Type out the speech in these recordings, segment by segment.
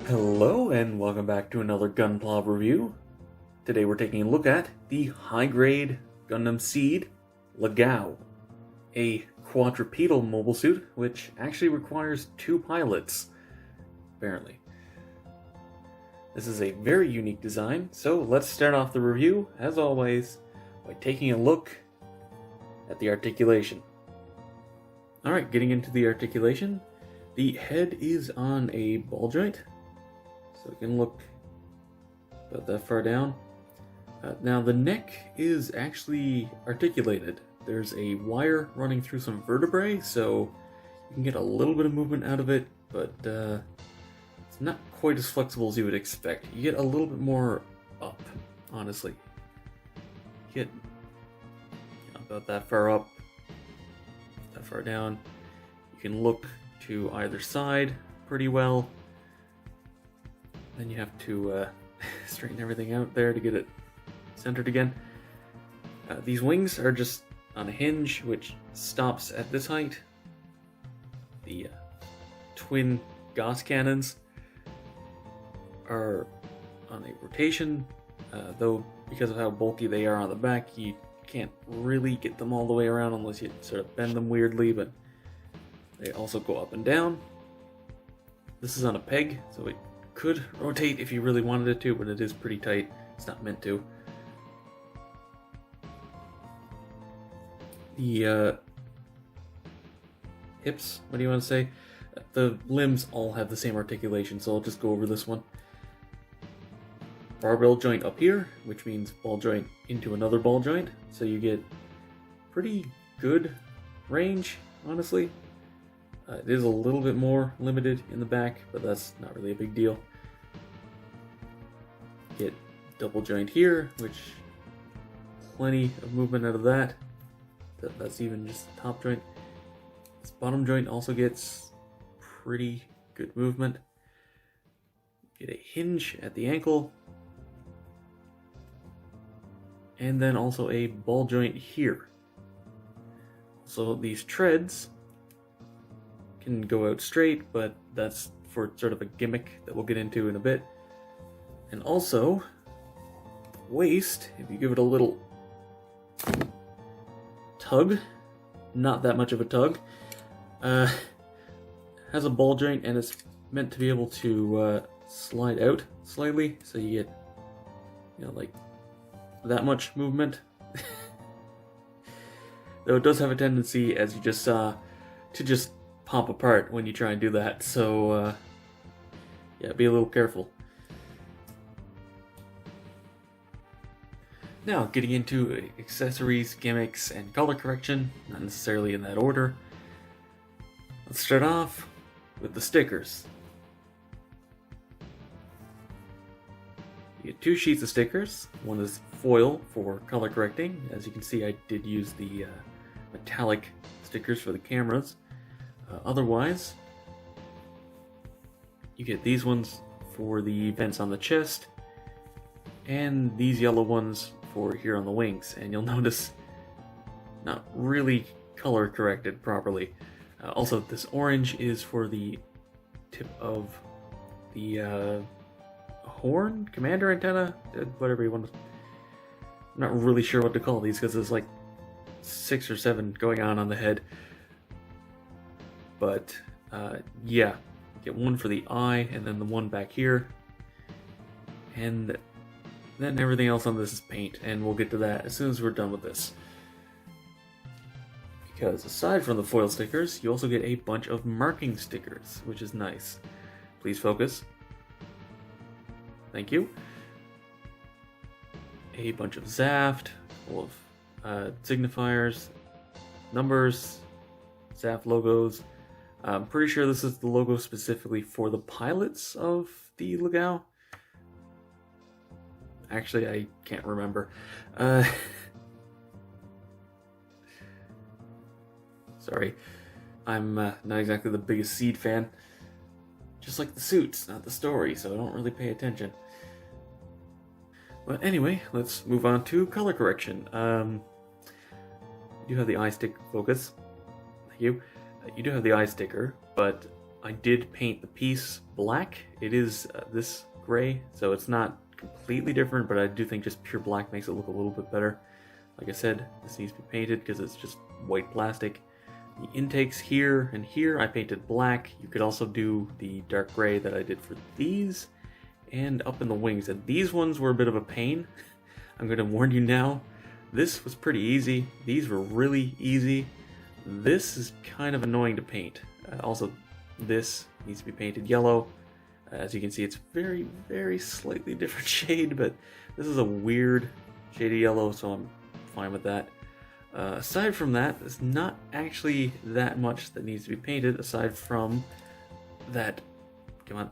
Hello and welcome back to another Gunpla review. Today we're taking a look at the high-grade Gundam Seed LaGOWE, a quadrupedal mobile suit which actually requires 2 pilots, apparently. This is a very unique design, so let's start off the review, as always, by taking a look at the articulation. Alright, getting into the articulation, the head is on a ball joint. So it can look about that far down. Now the neck is actually articulated. There's a wire running through some vertebrae, so you can get a little bit of movement out of it, but it's not quite as flexible as you would expect. You get a little bit more up, honestly. You get about that far up, that far down. You can look to either side pretty well. Then you have to straighten everything out there to get it centered again. These wings are just on a hinge, which stops at this height. The twin Gauss cannons are on a rotation, though because of how bulky they are on the back, you can't really get them all the way around unless you sort of bend them weirdly, but they also go up and down. This is on a peg, so it could rotate if you really wanted it to, but it is pretty tight. It's not meant to. The hips, what do you want to say? The limbs all have the same articulation, so I'll just go over this one. Barbell joint up here, which means ball joint into another ball joint, so you get pretty good range, honestly. It is a little bit more limited in the back, but that's not really a big deal. Get double joint here, which plenty of movement out of that. That's even just the top joint. This bottom joint also gets pretty good movement. Get a hinge at the ankle. And then also a ball joint here. So these treads can go out straight, but that's for sort of a gimmick that we'll get into in a bit. And also, the waist, if you give it a little tug, not that much of a tug, has a ball joint and it's meant to be able to slide out slightly, so you get, like that much movement. Though it does have a tendency, as you just saw, to just pop apart when you try and do that, so yeah, be a little careful. Now, getting into accessories, gimmicks, and color correction, not necessarily in that order. Let's start off with the stickers. You get 2 sheets of stickers. One is foil for color correcting. As you can see, I did use the metallic stickers for the cameras. Otherwise, you get these ones for the vents on the chest, and these yellow ones for here on the wings. And you'll notice, not really color corrected properly. Also, this orange is for the tip of the horn, commander antenna, whatever you want to. I'm not really sure what to call these because there's like 6 or 7 going on the head. But yeah, get one for the eye and then the one back here, and then everything else on this is paint, and we'll get to that as soon as we're done with this. Because aside from the foil stickers, you also get a bunch of marking stickers, which is nice. Please focus. Thank you. A bunch of Zaft, full of signifiers, numbers, Zaft logos. I'm pretty sure this is the logo specifically for the pilots of the LaGOWE. Actually, I can't remember. Sorry, I'm not exactly the biggest Seed fan. Just like the suits, not the story, so I don't really pay attention. But anyway, let's move on to color correction. You do have the eye stick focus. Thank you. You do have the eye sticker, but I did paint the piece black. It is this gray, so it's not completely different, but I do think just pure black makes it look a little bit better. Like I said, this needs to be painted because it's just white plastic. The intakes here and here I painted black. You could also do the dark gray that I did for these, and up in the wings. And these ones were a bit of a pain. I'm going to warn you now, this was pretty easy. These were really easy. This is kind of annoying to paint. Also, this needs to be painted yellow. As you can see, it's very, very slightly different shade, but this is a weird shade of yellow, so I'm fine with that. Aside from that, there's not actually that much that needs to be painted, aside from that. Come on.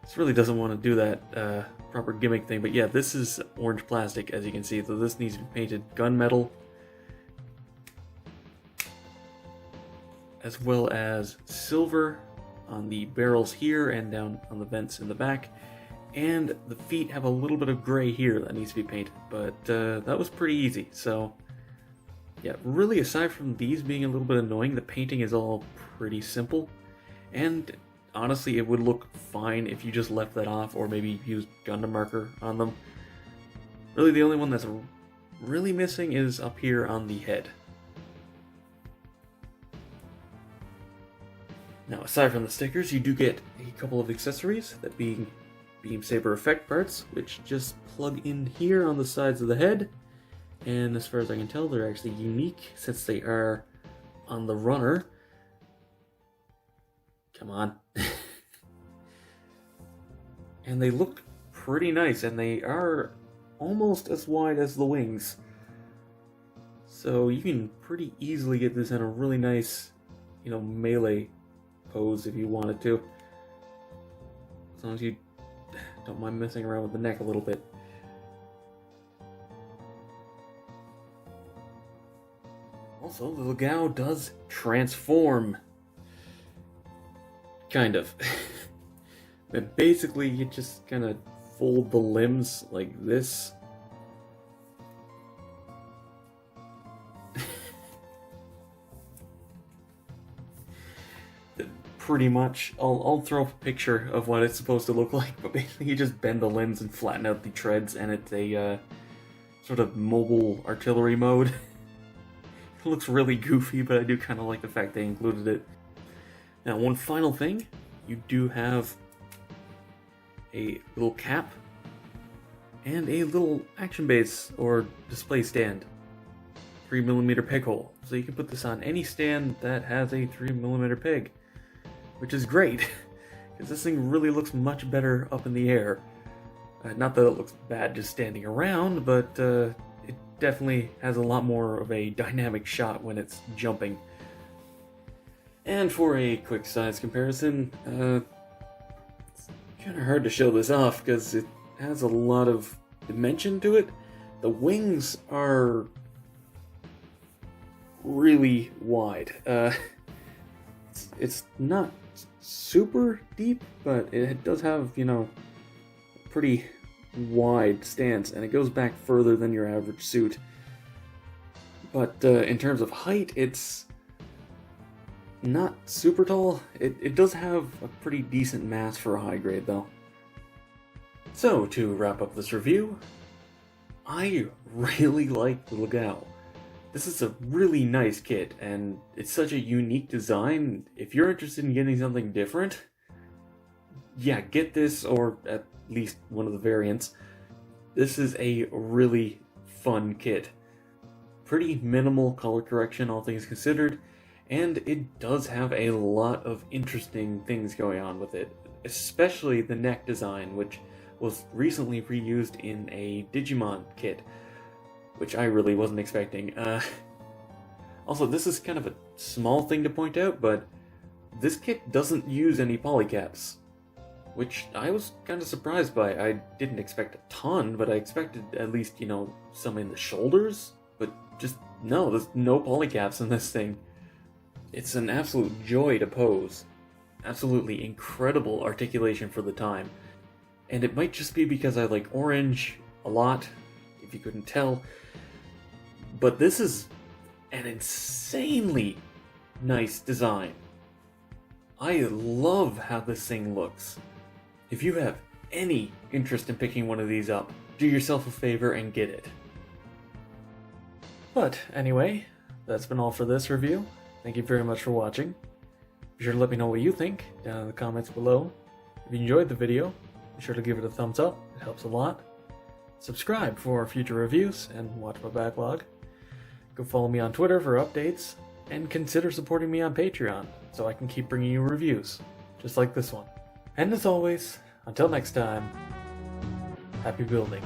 This really doesn't want to do that proper gimmick thing, but yeah, this is orange plastic, as you can see, so this needs to be painted gunmetal, as well as silver on the barrels here and down on the vents in the back. And the feet have a little bit of gray here that needs to be painted, but that was pretty easy. So yeah, really aside from these being a little bit annoying, the painting is all pretty simple. And honestly, it would look fine if you just left that off or maybe used Gundam marker on them. Really the only one that's really missing is up here on the head. Now, aside from the stickers, you do get a couple of accessories, that being beam saber effect parts, which just plug in here on the sides of the head. And as far as I can tell, they're actually unique since they are on the runner. Come on. And they look pretty nice, and they are almost as wide as the wings. So you can pretty easily get this in a really nice, melee pose if you wanted to. As long as you don't mind messing around with the neck a little bit. Also, the LaGOWE does transform. Kind of. But basically, you just kind of fold the limbs like this. Pretty much. I'll throw up a picture of what it's supposed to look like, but basically you just bend the limbs and flatten out the treads, and it's a sort of mobile artillery mode. It looks really goofy, but I do kind of like the fact they included it. Now, one final thing, you do have a little cap and a little action base or display stand. 3mm peg hole. So you can put this on any stand that has a 3mm peg, which is great, because this thing really looks much better up in the air. Not that it looks bad just standing around, but it definitely has a lot more of a dynamic shot when it's jumping. And for a quick size comparison, it's kind of hard to show this off because it has a lot of dimension to it. The wings are really wide. It's not super deep, but it does have, a pretty wide stance, and it goes back further than your average suit. But in terms of height, it's not super tall. It does have a pretty decent mass for a high grade, though. So, to wrap up this review, I really like the LaGOWE. This is a really nice kit, and it's such a unique design. If you're interested in getting something different, yeah, get this, or at least one of the variants. This is a really fun kit. Pretty minimal color correction, all things considered, and it does have a lot of interesting things going on with it, especially the neck design, which was recently reused in a Digimon kit, which I really wasn't expecting. Also, this is kind of a small thing to point out, but this kit doesn't use any polycaps, which I was kind of surprised by. I didn't expect a ton, but I expected at least, some in the shoulders, but just no, there's no polycaps in this thing. It's an absolute joy to pose. Absolutely incredible articulation for the time. And it might just be because I like orange a lot, if you couldn't tell. But this is an insanely nice design. I love how this thing looks. If you have any interest in picking one of these up, do yourself a favor and get it. But anyway, that's been all for this review. Thank you very much for watching. Be sure to let me know what you think down in the comments below. If you enjoyed the video, be sure to give it a thumbs up, it helps a lot. Subscribe for future reviews and watch my backlog. Go follow me on Twitter for updates, and consider supporting me on Patreon so I can keep bringing you reviews, just like this one. And as always, until next time, happy building.